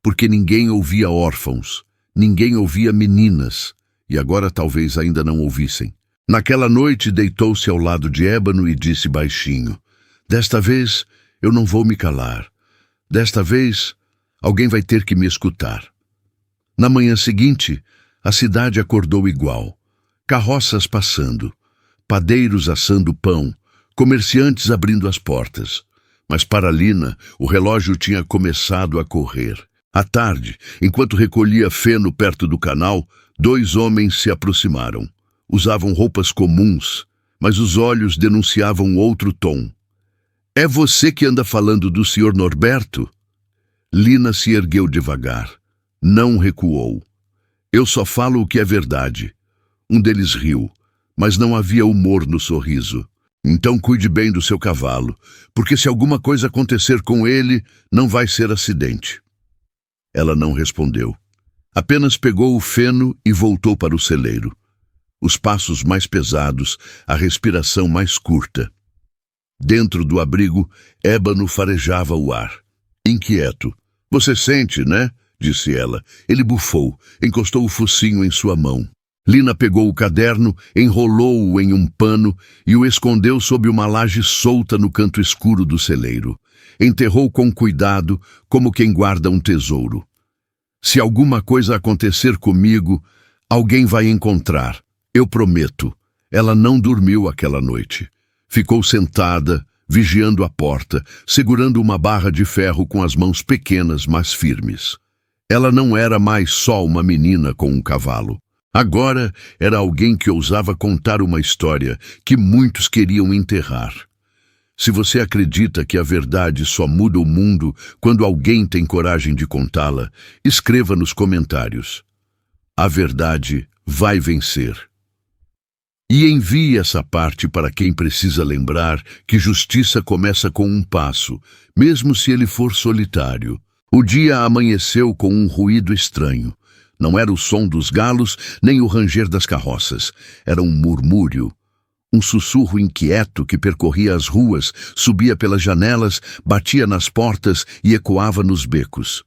Porque ninguém ouvia órfãos, ninguém ouvia meninas, e agora talvez ainda não ouvissem. Naquela noite deitou-se ao lado de Ébano e disse baixinho: desta vez eu não vou me calar. Desta vez alguém vai ter que me escutar. Na manhã seguinte, a cidade acordou igual. Carroças passando, padeiros assando pão, comerciantes abrindo as portas. Mas para Lina, o relógio tinha começado a correr. À tarde, enquanto recolhia feno perto do canal, 2 homens se aproximaram. Usavam roupas comuns, mas os olhos denunciavam outro tom. "É você que anda falando do Sr. Norberto?" Lina se ergueu devagar. Não recuou. "Eu só falo o que é verdade." Um deles riu, mas não havia humor no sorriso. "Então cuide bem do seu cavalo, porque se alguma coisa acontecer com ele, não vai ser acidente." Ela não respondeu. Apenas pegou o feno e voltou para o celeiro. Os passos mais pesados, a respiração mais curta. Dentro do abrigo, Ébano farejava o ar. Inquieto. "Você sente, né?" disse ela. Ele bufou, encostou o focinho em sua mão. Lina pegou o caderno, enrolou-o em um pano e o escondeu sob uma laje solta no canto escuro do celeiro. Enterrou com cuidado, como quem guarda um tesouro. "Se alguma coisa acontecer comigo, alguém vai encontrar. Eu prometo." Ela não dormiu aquela noite. Ficou sentada, vigiando a porta, segurando uma barra de ferro com as mãos pequenas, mas firmes. Ela não era mais só uma menina com um cavalo. Agora era alguém que ousava contar uma história que muitos queriam enterrar. Se você acredita que a verdade só muda o mundo quando alguém tem coragem de contá-la, escreva nos comentários. A verdade vai vencer. E envie essa parte para quem precisa lembrar que justiça começa com um passo, mesmo se ele for solitário. O dia amanheceu com um ruído estranho. Não era o som dos galos, nem o ranger das carroças. Era um murmúrio. Um sussurro inquieto que percorria as ruas, subia pelas janelas, batia nas portas e ecoava nos becos.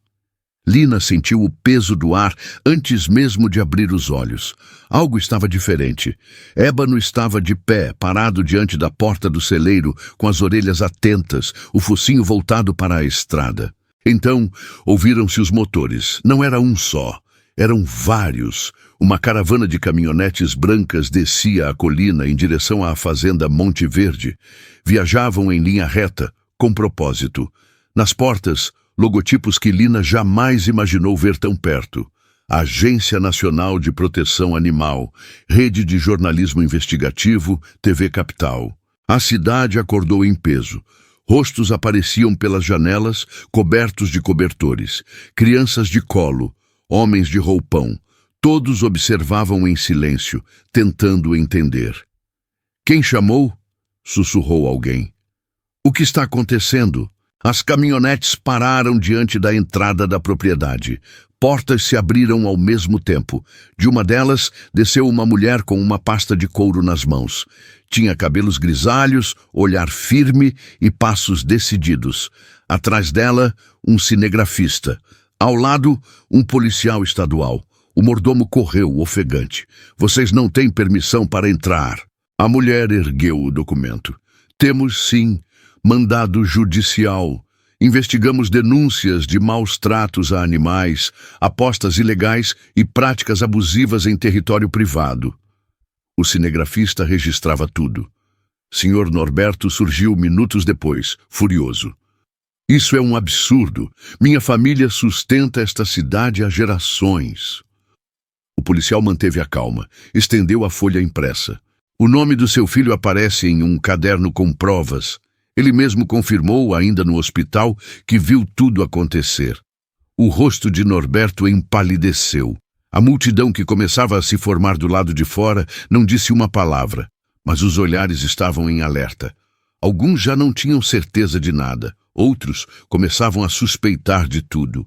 Lina sentiu o peso do ar antes mesmo de abrir os olhos. Algo estava diferente. Ébano estava de pé, parado diante da porta do celeiro, com as orelhas atentas, o focinho voltado para a estrada. Então, ouviram-se os motores. Não era um só. Eram vários. Uma caravana de caminhonetes brancas descia a colina em direção à fazenda Monte Verde. Viajavam em linha reta, com propósito. Nas portas, logotipos que Lina jamais imaginou ver tão perto. Agência Nacional de Proteção Animal, Rede de Jornalismo Investigativo, TV Capital. A cidade acordou em peso. Rostos apareciam pelas janelas, cobertos de cobertores. Crianças de colo. Homens de roupão, todos observavam em silêncio, tentando entender. "Quem chamou?" sussurrou alguém. "O que está acontecendo?" As caminhonetes pararam diante da entrada da propriedade. Portas se abriram ao mesmo tempo. De uma delas, desceu uma mulher com uma pasta de couro nas mãos. Tinha cabelos grisalhos, olhar firme e passos decididos. Atrás dela, um cinegrafista. Ao lado, um policial estadual. O mordomo correu, ofegante. "Vocês não têm permissão para entrar." A mulher ergueu o documento. "Temos, sim, mandado judicial. Investigamos denúncias de maus tratos a animais, apostas ilegais e práticas abusivas em território privado." O cinegrafista registrava tudo. Sr. Norberto surgiu minutos depois, furioso. "Isso é um absurdo. Minha família sustenta esta cidade há gerações." O policial manteve a calma, estendeu a folha impressa. "O nome do seu filho aparece em um caderno com provas. Ele mesmo confirmou, ainda no hospital, que viu tudo acontecer." O rosto de Norberto empalideceu. A multidão que começava a se formar do lado de fora não disse uma palavra, mas os olhares estavam em alerta. Alguns já não tinham certeza de nada. Outros começavam a suspeitar de tudo.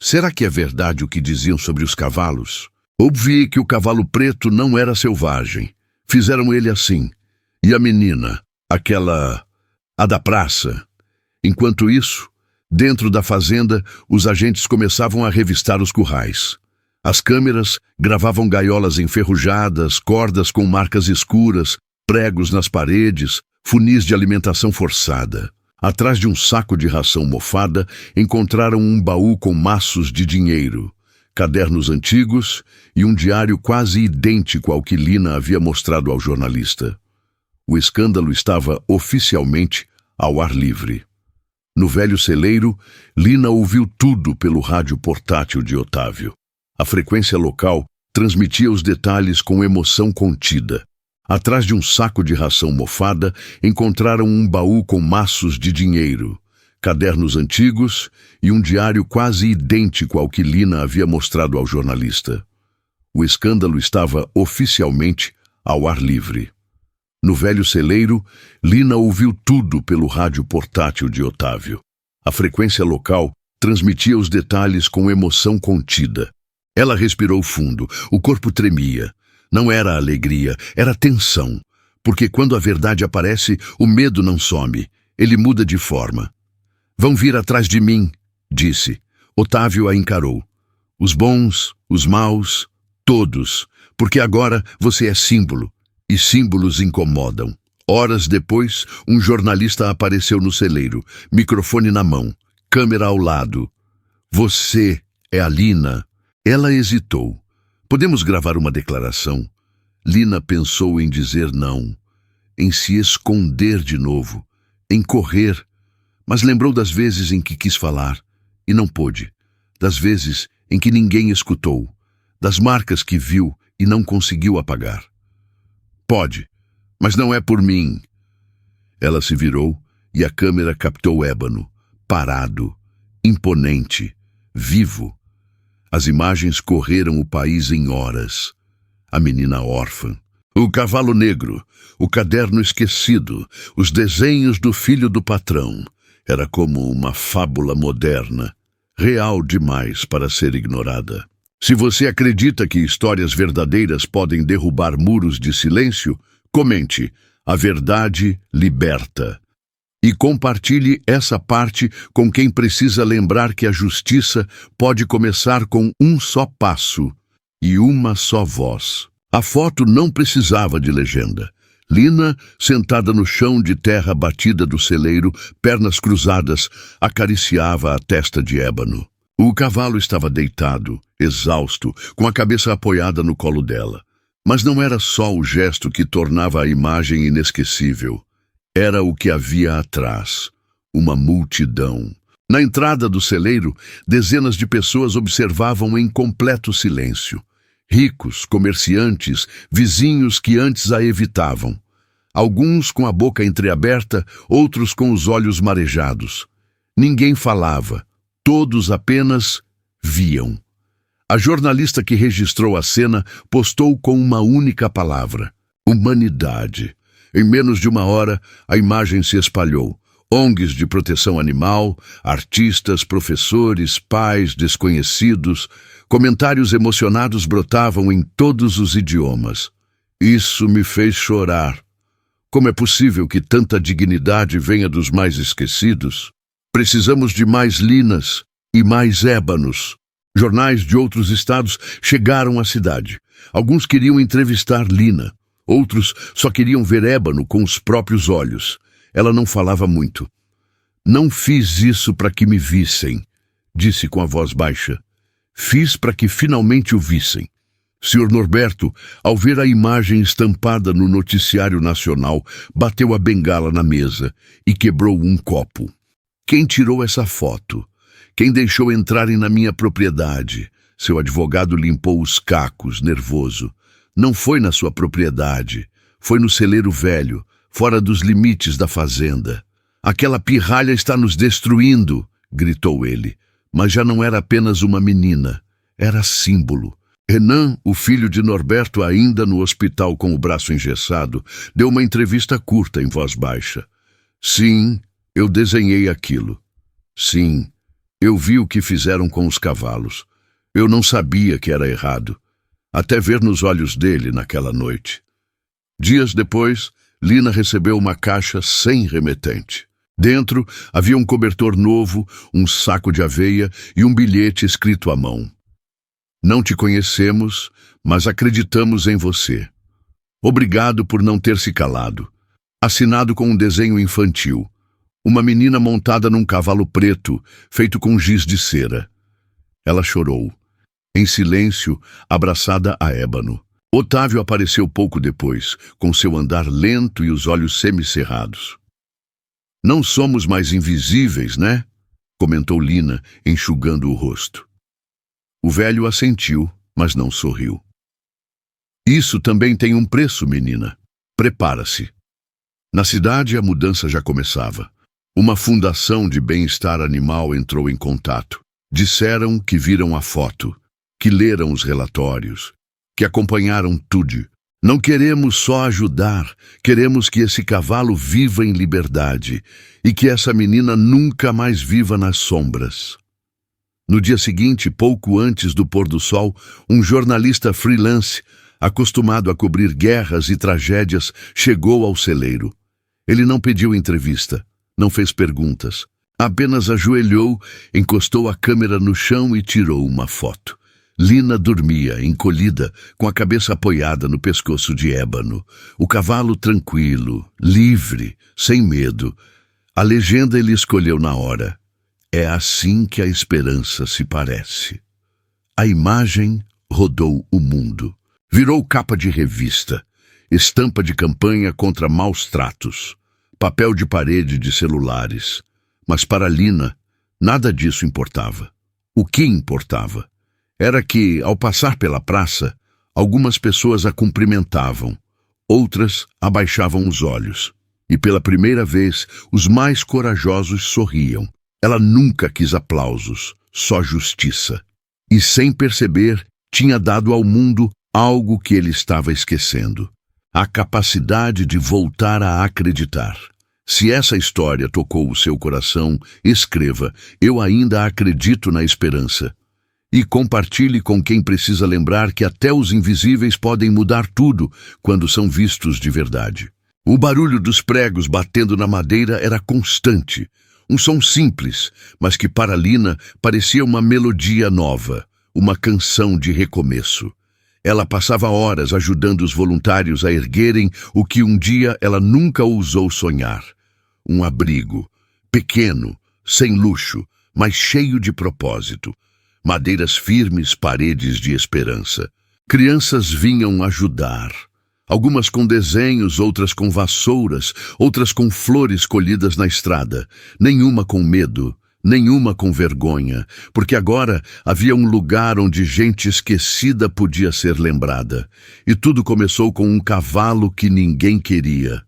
Será que é verdade o que diziam sobre os cavalos? Ouvi que o cavalo preto não era selvagem. Fizeram ele assim. E a menina, a da praça. Enquanto isso, dentro da fazenda, os agentes começavam a revistar os currais. As câmeras gravavam gaiolas enferrujadas, cordas com marcas escuras, pregos nas paredes, funis de alimentação forçada. Atrás de um saco de ração mofada, encontraram um baú com maços de dinheiro, cadernos antigos e um diário quase idêntico ao que Lina havia mostrado ao jornalista. O escândalo estava oficialmente ao ar livre. No velho celeiro, Lina ouviu tudo pelo rádio portátil de Otávio. A frequência local transmitia os detalhes com emoção contida. Atrás de um saco de ração mofada, encontraram um baú com maços de dinheiro, cadernos antigos e um diário quase idêntico ao que Lina havia mostrado ao jornalista. O escândalo estava oficialmente ao ar livre. No velho celeiro, Lina ouviu tudo pelo rádio portátil de Otávio. A frequência local transmitia os detalhes com emoção contida. Ela respirou fundo, o corpo tremia. Não era alegria, era tensão. Porque quando a verdade aparece, o medo não some, ele muda de forma. "Vão vir atrás de mim", disse. Otávio a encarou. "Os bons, os maus, todos, porque agora você é símbolo. E símbolos incomodam." Horas depois, um jornalista apareceu no celeiro, microfone na mão, câmera ao lado. "Você é a Lina?" Ela hesitou. "Podemos gravar uma declaração?" Lina pensou em dizer não, em se esconder de novo, em correr, mas lembrou das vezes em que quis falar e não pôde, das vezes em que ninguém escutou, das marcas que viu e não conseguiu apagar. "Pode, mas não é por mim." Ela se virou e a câmera captou Ébano, parado, imponente, vivo. As imagens correram o país em horas. A menina órfã, o cavalo negro, o caderno esquecido, os desenhos do filho do patrão. Era como uma fábula moderna, real demais para ser ignorada. Se você acredita que histórias verdadeiras podem derrubar muros de silêncio, comente "A verdade liberta." E compartilhe essa parte com quem precisa lembrar que a justiça pode começar com um só passo e uma só voz. A foto não precisava de legenda. Lina, sentada no chão de terra batida do celeiro, pernas cruzadas, acariciava a testa de Ébano. O cavalo estava deitado, exausto, com a cabeça apoiada no colo dela. Mas não era só o gesto que tornava a imagem inesquecível. Era o que havia atrás, uma multidão. Na entrada do celeiro, dezenas de pessoas observavam em completo silêncio. Ricos, comerciantes, vizinhos que antes a evitavam. Alguns com a boca entreaberta, outros com os olhos marejados. Ninguém falava, todos apenas viam. A jornalista que registrou a cena postou com uma única palavra: humanidade. Em menos de uma hora, a imagem se espalhou. ONGs de proteção animal, artistas, professores, pais, desconhecidos, comentários emocionados brotavam em todos os idiomas. Isso me fez chorar. Como é possível que tanta dignidade venha dos mais esquecidos? Precisamos de mais Linas e mais Ébanos. Jornais de outros estados chegaram à cidade. Alguns queriam entrevistar Lina. Outros só queriam ver Ébano com os próprios olhos. Ela não falava muito. "Não fiz isso para que me vissem", disse com a voz baixa. "Fiz para que finalmente o vissem." Sr. Norberto, ao ver a imagem estampada no noticiário nacional, bateu a bengala na mesa e quebrou um copo. "Quem tirou essa foto? Quem deixou entrarem na minha propriedade?" Seu advogado limpou os cacos, nervoso. "Não foi na sua propriedade. Foi no celeiro velho, fora dos limites da fazenda. Aquela pirralha está nos destruindo", gritou ele. Mas já não era apenas uma menina. Era símbolo. Renan, o filho de Norberto, ainda no hospital com o braço engessado, deu uma entrevista curta em voz baixa. "Sim, eu desenhei aquilo. Sim, eu vi o que fizeram com os cavalos. Eu não sabia que era errado, até ver nos olhos dele naquela noite." Dias depois, Lina recebeu uma caixa sem remetente. Dentro havia um cobertor novo, um saco de aveia e um bilhete escrito à mão. "Não te conhecemos, mas acreditamos em você. Obrigado por não ter se calado." Assinado com um desenho infantil. Uma menina montada num cavalo preto, feito com giz de cera. Ela chorou, em silêncio, abraçada a Ébano. Otávio apareceu pouco depois, com seu andar lento e os olhos semicerrados. Não somos mais invisíveis, né? Comentou Lina, enxugando o rosto. O velho assentiu, mas não sorriu. Isso também tem um preço, menina. Prepara-se. Na cidade, a mudança já começava. Uma fundação de bem-estar animal entrou em contato. Disseram que viram a foto, que leram os relatórios, que acompanharam tudo. Não queremos só ajudar, queremos que esse cavalo viva em liberdade e que essa menina nunca mais viva nas sombras. No dia seguinte, pouco antes do pôr do sol, um jornalista freelance, acostumado a cobrir guerras e tragédias, chegou ao celeiro. Ele não pediu entrevista, não fez perguntas, apenas ajoelhou, encostou a câmera no chão e tirou uma foto. Lina dormia, encolhida, com a cabeça apoiada no pescoço de ébano. O cavalo tranquilo, livre, sem medo. A legenda ele escolheu na hora. É assim que a esperança se parece. A imagem rodou o mundo. Virou capa de revista, estampa de campanha contra maus tratos, papel de parede de celulares. Mas para Lina, nada disso importava. O que importava era que, ao passar pela praça, algumas pessoas a cumprimentavam, outras abaixavam os olhos. E pela primeira vez, os mais corajosos sorriam. Ela nunca quis aplausos, só justiça. E sem perceber, tinha dado ao mundo algo que ele estava esquecendo: a capacidade de voltar a acreditar. Se essa história tocou o seu coração, escreva: eu ainda acredito na esperança. E compartilhe com quem precisa lembrar que até os invisíveis podem mudar tudo quando são vistos de verdade. O barulho dos pregos batendo na madeira era constante. Um som simples, mas que para Lina parecia uma melodia nova, uma canção de recomeço. Ela passava horas ajudando os voluntários a erguerem o que um dia ela nunca ousou sonhar. Um abrigo, pequeno, sem luxo, mas cheio de propósito. Madeiras firmes, paredes de esperança. Crianças vinham ajudar. Algumas com desenhos, outras com vassouras, outras com flores colhidas na estrada. Nenhuma com medo, nenhuma com vergonha, porque agora havia um lugar onde gente esquecida podia ser lembrada. E tudo começou com um cavalo que ninguém queria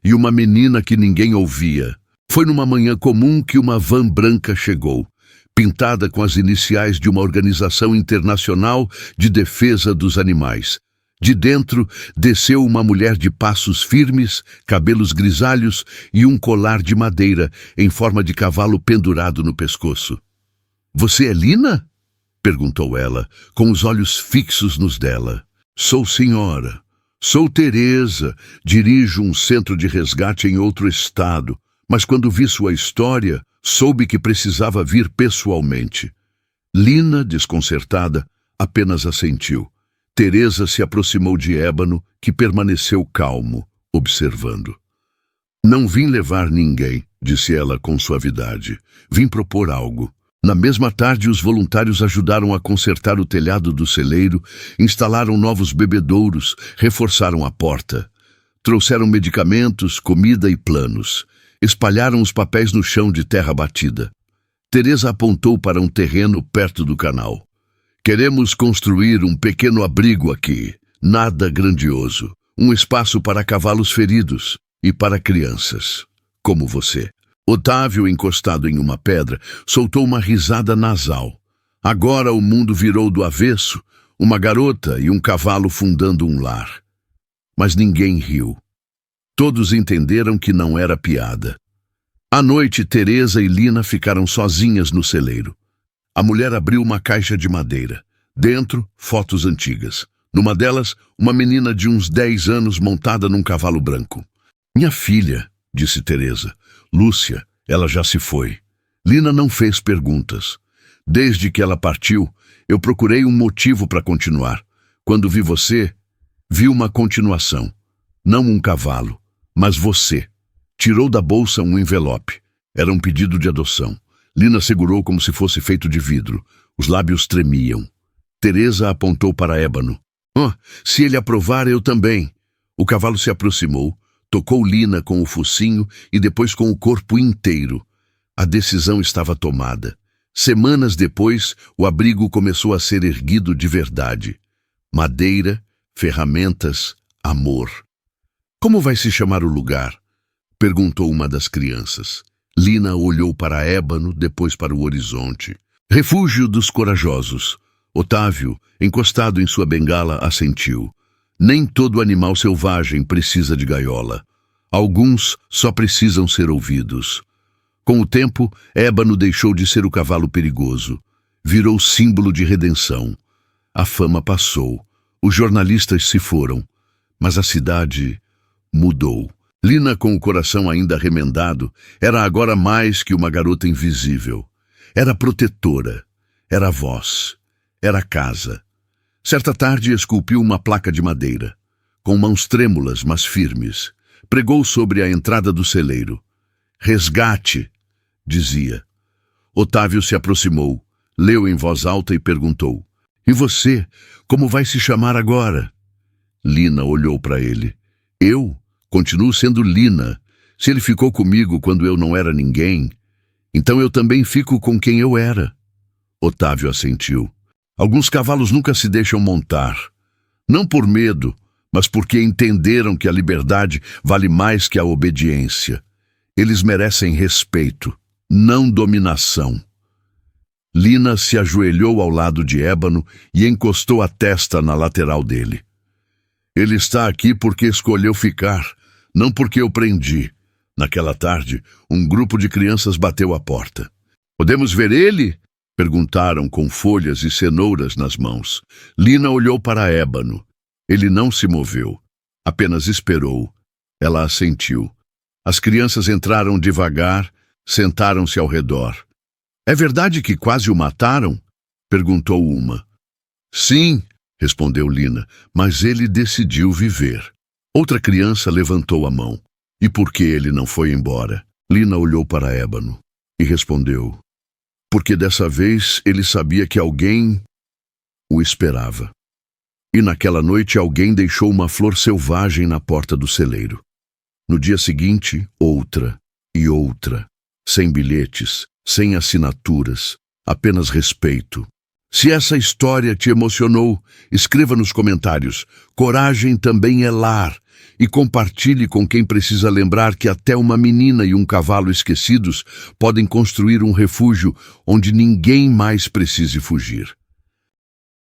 e uma menina que ninguém ouvia. Foi numa manhã comum que uma van branca chegou, pintada com as iniciais de uma organização internacional de defesa dos animais. De dentro, desceu uma mulher de passos firmes, cabelos grisalhos e um colar de madeira em forma de cavalo pendurado no pescoço. — Você é Lina? Perguntou ela, com os olhos fixos nos dela. — Sou senhora. Sou Teresa. Dirijo um centro de resgate em outro estado. Mas quando vi sua história, soube que precisava vir pessoalmente. Lina, desconcertada, apenas assentiu. Teresa se aproximou de Ébano, que permaneceu calmo, observando. — Não vim levar ninguém, disse ela com suavidade. Vim propor algo. Na mesma tarde, os voluntários ajudaram a consertar o telhado do celeiro, instalaram novos bebedouros, reforçaram a porta. Trouxeram medicamentos, comida e planos. Espalharam os papéis no chão de terra batida. Teresa apontou para um terreno perto do canal. — Queremos construir um pequeno abrigo aqui, nada grandioso. Um espaço para cavalos feridos e para crianças, como você. Otávio, encostado em uma pedra, soltou uma risada nasal. Agora o mundo virou do avesso, uma garota e um cavalo fundando um lar. Mas ninguém riu. Todos entenderam que não era piada. À noite, Teresa e Lina ficaram sozinhas no celeiro. A mulher abriu uma caixa de madeira. Dentro, fotos antigas. Numa delas, uma menina de uns 10 anos montada num cavalo branco. — Minha filha, disse Teresa. — Lúcia, ela já se foi. Lina não fez perguntas. Desde que ela partiu, eu procurei um motivo para continuar. Quando vi você, vi uma continuação. Não um cavalo, mas você. Tirou da bolsa um envelope. Era um pedido de adoção. Lina segurou como se fosse feito de vidro. Os lábios tremiam. Teresa apontou para Ébano. — Oh, se ele aprovar, eu também. O cavalo se aproximou, Tocou Lina com o focinho e depois com o corpo inteiro. A decisão estava tomada. Semanas depois, o abrigo começou a ser erguido de verdade. Madeira, ferramentas, amor. Como vai se chamar o lugar? Perguntou uma das crianças. Lina olhou para Ébano, depois para o horizonte. Refúgio dos corajosos. Otávio, encostado em sua bengala, assentiu. Nem todo animal selvagem precisa de gaiola. Alguns só precisam ser ouvidos. Com o tempo, Ébano deixou de ser o cavalo perigoso. Virou símbolo de redenção. A fama passou. Os jornalistas se foram. Mas a cidade mudou. Lina, com o coração ainda remendado, era agora mais que uma garota invisível. Era protetora. Era voz. Era casa. Certa tarde esculpiu uma placa de madeira. Com mãos trêmulas, mas firmes. Pregou sobre a entrada do celeiro. Resgate, dizia. Otávio se aproximou, leu em voz alta e perguntou. E você, como vai se chamar agora? Lina olhou para ele. Eu continuo sendo Lina. Se ele ficou comigo quando eu não era ninguém, então eu também fico com quem eu era. Otávio assentiu. Alguns cavalos nunca se deixam montar. Não por medo, mas porque entenderam que a liberdade vale mais que a obediência. Eles merecem respeito, não dominação. Lina se ajoelhou ao lado de Ébano e encostou a testa na lateral dele. Ele está aqui porque escolheu ficar, não porque eu prendi. Naquela tarde, um grupo de crianças bateu à porta. Podemos ver ele? Perguntaram com folhas e cenouras nas mãos. Lina olhou para Ébano. Ele não se moveu, apenas esperou. Ela assentiu. As crianças entraram devagar, sentaram-se ao redor. É verdade que quase o mataram? Perguntou uma. Sim, respondeu Lina, mas ele decidiu viver. Outra criança levantou a mão. E por que ele não foi embora? Lina olhou para Ébano e respondeu. Porque dessa vez ele sabia que alguém o esperava. E naquela noite alguém deixou uma flor selvagem na porta do celeiro. No dia seguinte, outra e outra, sem bilhetes, sem assinaturas, apenas respeito. Se essa história te emocionou, escreva nos comentários. Coragem também é lar. E compartilhe com quem precisa lembrar que até uma menina e um cavalo esquecidos podem construir um refúgio onde ninguém mais precise fugir.